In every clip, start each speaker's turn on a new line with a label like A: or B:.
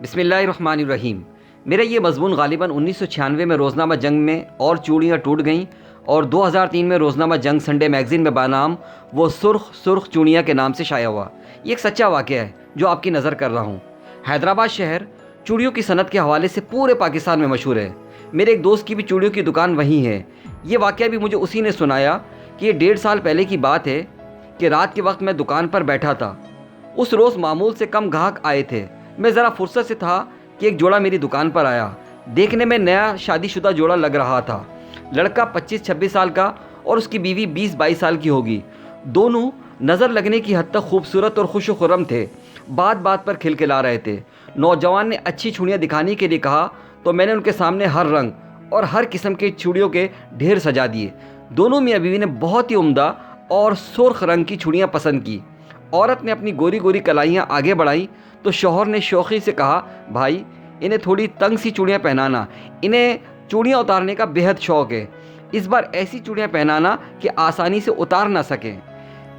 A: بسم اللہ الرحمن الرحیم۔ میرا یہ مضمون غالباً 1996 میں روزنامہ جنگ میں اور چوڑیاں ٹوٹ گئیں اور 2003 میں روزنامہ جنگ سنڈے میگزین میں بنام وہ سرخ چوڑیاں کے نام سے شائع ہوا۔ یہ ایک سچا واقعہ ہے جو آپ کی نظر کر رہا ہوں۔ حیدرآباد شہر چوڑیوں کی صنعت کے حوالے سے پورے پاکستان میں مشہور ہے۔ میرے ایک دوست کی بھی چوڑیوں کی دکان وہیں ہے۔ یہ واقعہ بھی مجھے اسی نے سنایا کہ یہ 1.5 سال پہلے کی بات ہے کہ رات کے وقت میں دکان پر بیٹھا تھا۔ اس روز معمول سے کم گاہک آئے تھے۔ میں ذرا فرصت سے تھا کہ ایک جوڑا میری دکان پر آیا۔ دیکھنے میں نیا شادی شدہ جوڑا لگ رہا تھا۔ لڑکا 25-26 سال کا اور اس کی بیوی 20-22 سال کی ہوگی۔ دونوں نظر لگنے کی حد تک خوبصورت اور خوش و خرم تھے۔ بات بات پر کھلکھلا رہے تھے۔ نوجوان نے اچھی چوڑیاں دکھانے کے لیے کہا تو میں نے ان کے سامنے ہر رنگ اور ہر قسم کے چوڑیوں کے ڈھیر سجا دیے۔ دونوں میاں بیوی نے بہت ہی عمدہ اور سرخ رنگ کی چوڑیاں پسند کی۔ عورت نے اپنی گوری گوری کلائیاں آگے بڑھائیں تو شوہر نے شوخی سے کہا، بھائی انہیں تھوڑی تنگ سی چوڑیاں پہنانا، انہیں چوڑیاں اتارنے کا بےحد شوق ہے۔ اس بار ایسی چوڑیاں پہنانا کہ آسانی سے اتار نہ سکیں۔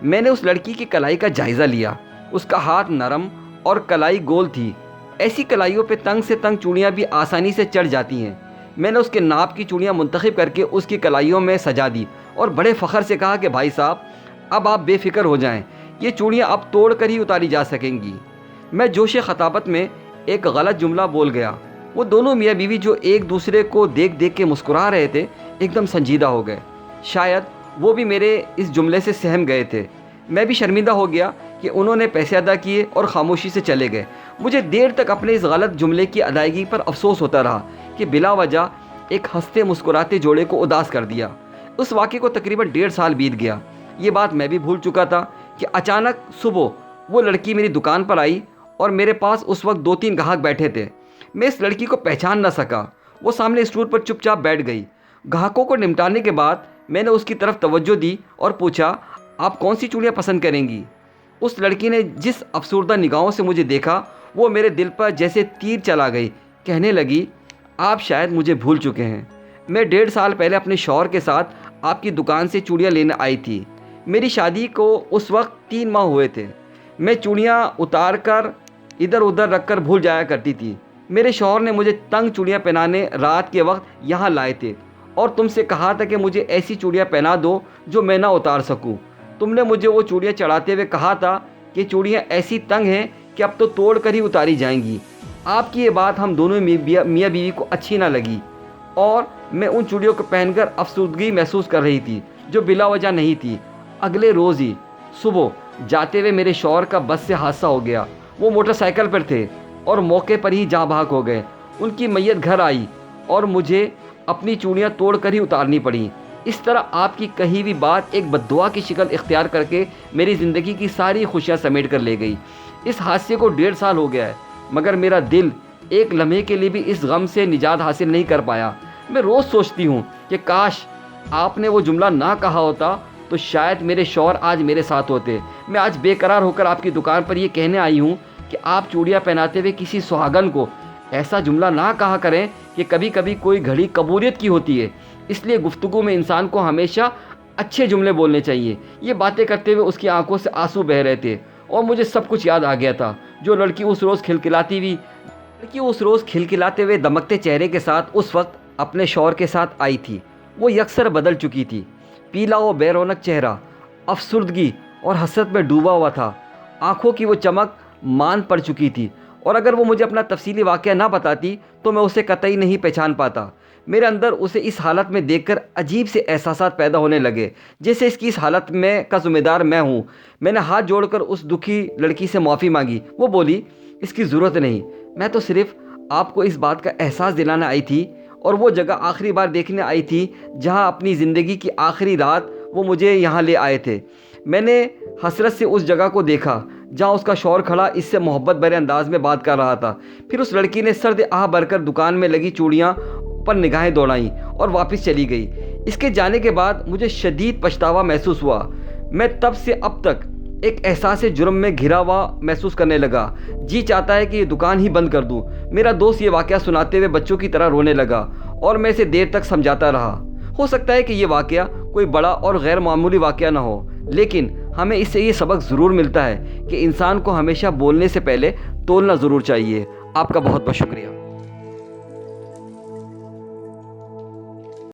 A: میں نے اس لڑکی کی کلائی کا جائزہ لیا۔ اس کا ہاتھ نرم اور کلائی گول تھی۔ ایسی کلائیوں پہ تنگ سے تنگ چوڑیاں بھی آسانی سے چڑھ جاتی ہیں۔ میں نے اس کے ناپ کی چوڑیاں منتخب کر کے اس کی کلائیوں میں سجا دی اور بڑے فخر سے کہا کہ بھائی صاحب اب آپ بے فکر ہو جائیں، یہ چوڑیاں اب توڑ کر ہی اتاری جا سکیں گی۔ میں جوش خطابت میں ایک غلط جملہ بول گیا۔ وہ دونوں میاں بیوی جو ایک دوسرے کو دیکھ دیکھ کے مسکرا رہے تھے ایک دم سنجیدہ ہو گئے۔ شاید وہ بھی میرے اس جملے سے سہم گئے تھے۔ میں بھی شرمندہ ہو گیا کہ انہوں نے پیسے ادا کیے اور خاموشی سے چلے گئے۔ مجھے دیر تک اپنے اس غلط جملے کی ادائیگی پر افسوس ہوتا رہا کہ بلا وجہ ایک ہنستے مسکراتے جوڑے کو اداس کر دیا۔ اس واقعے کو تقریباً 1.5 سال بیت گیا۔ یہ بات میں بھی بھول چکا تھا کہ اچانک صبح وہ لڑکی میری دکان پر آئی اور میرے پاس اس وقت 2-3 گاہک بیٹھے تھے۔ میں اس لڑکی کو پہچان نہ سکا۔ وہ سامنے اسٹول پر چپ چاپ بیٹھ گئی۔ گاہکوں کو نمٹانے کے بعد میں نے اس کی طرف توجہ دی اور پوچھا، آپ کون سی چوڑیاں پسند کریں گی؟ اس لڑکی نے جس افسردہ نگاہوں سے مجھے دیکھا وہ میرے دل پر جیسے تیر چلا گئی۔ کہنے لگی، آپ شاید مجھے بھول چکے ہیں۔ میں 1.5 سال پہلے اپنے شوہر کے ساتھ آپ کی دکان سے چوڑیاں لینے آئی تھی۔ میری شادی کو اس وقت 3 ماہ ہوئے تھے۔ میں چوڑیاں اتار کر ادھر ادھر رکھ کر بھول جایا کرتی تھی۔ میرے شوہر نے مجھے تنگ چوڑیاں پہنانے رات کے وقت یہاں لائے تھے اور تم سے کہا تھا کہ مجھے ایسی چوڑیاں پہنا دو جو میں نہ اتار سکوں۔ تم نے مجھے وہ چوڑیاں چڑھاتے ہوئے کہا تھا کہ چوڑیاں ایسی تنگ ہیں کہ اب تو توڑ کر ہی اتاری جائیں گی۔ آپ کی یہ بات ہم دونوں میاں بیوی کو اچھی نہ لگی اور میں ان چوڑیوں کو پہن کر افسردگی محسوس کر رہی تھی جو بلا وجہ نہیں تھی۔ اگلے روز ہی صبح جاتے ہوئے میرے شوہر کا بس سے حادثہ ہو گیا۔ وہ موٹر سائیکل پر تھے اور موقع پر ہی جاں بحق ہو گئے۔ ان کی میت گھر آئی اور مجھے اپنی چوڑیاں توڑ کر ہی اتارنی پڑیں۔ اس طرح آپ کی کہی ہوئی بات ایک بددعا کی شکل اختیار کر کے میری زندگی کی ساری خوشیاں سمیٹ کر لے گئی۔ اس حادثے کو 1.5 سال ہو گیا ہے مگر میرا دل ایک لمحے کے لیے بھی اس غم سے نجات حاصل نہیں کر پایا۔ میں روز سوچتی ہوں کہ کاش آپ نے وہ جملہ نہ کہا ہوتا تو شاید میرے شوہر آج میرے ساتھ ہوتے۔ میں آج بے قرار ہو کر آپ کی دکان پر یہ کہنے آئی ہوں کہ آپ چوڑیاں پہناتے ہوئے کسی سہاگن کو ایسا جملہ نہ کہا کریں کہ کبھی کبھی کوئی گھڑی قبولیت کی ہوتی ہے۔ اس لیے گفتگو میں انسان کو ہمیشہ اچھے جملے بولنے چاہیے۔ یہ باتیں کرتے ہوئے اس کی آنکھوں سے آنسو بہہ رہے تھے اور مجھے سب کچھ یاد آ گیا تھا جو لڑکی اس روز کھلکھلاتے ہوئے دمکتے چہرے کے ساتھ اس وقت اپنے شوہر کے ساتھ آئی تھی۔ وہ یکسر بدل چکی تھی۔ پیلا و بے رونق چہرہ افسردگی اور حسرت میں ڈوبا ہوا تھا۔ آنکھوں کی وہ چمک مان پڑ چکی تھی اور اگر وہ مجھے اپنا تفصیلی واقعہ نہ بتاتی تو میں اسے قطعی نہیں پہچان پاتا۔ میرے اندر اسے اس حالت میں دیکھ کر عجیب سے احساسات پیدا ہونے لگے جیسے اس کی اس حالت میں کا ذمہ دار میں ہوں۔ میں نے ہاتھ جوڑ کر اس دکھی لڑکی سے معافی مانگی۔ وہ بولی، اس کی ضرورت نہیں، میں تو صرف آپ کو اس بات کا احساس دلانا آئی تھی اور وہ جگہ آخری بار دیکھنے آئی تھی جہاں اپنی زندگی کی آخری رات وہ مجھے یہاں لے آئے تھے۔ میں نے حسرت سے اس جگہ کو دیکھا جہاں اس کا شوہر کھڑا اس سے محبت بھرے انداز میں بات کر رہا تھا۔ پھر اس لڑکی نے سرد آہ بھر کر دکان میں لگی چوڑیاں پر نگاہیں دوڑائیں اور واپس چلی گئی۔ اس کے جانے کے بعد مجھے شدید پچھتاوا محسوس ہوا۔ میں تب سے اب تک ایک احساس جرم میں گھرا ہوا محسوس کرنے لگا۔ جی چاہتا ہے کہ یہ دکان ہی بند کر دوں۔ میرا دوست یہ واقعہ سناتے ہوئے بچوں کی طرح رونے لگا اور میں اسے دیر تک سمجھاتا رہا۔ ہو سکتا ہے کہ یہ واقعہ کوئی بڑا اور غیر معمولی واقعہ نہ ہو لیکن ہمیں اس سے یہ سبق ضرور ملتا ہے کہ انسان کو ہمیشہ بولنے سے پہلے تولنا ضرور چاہیے۔ آپ کا بہت بہت شکریہ.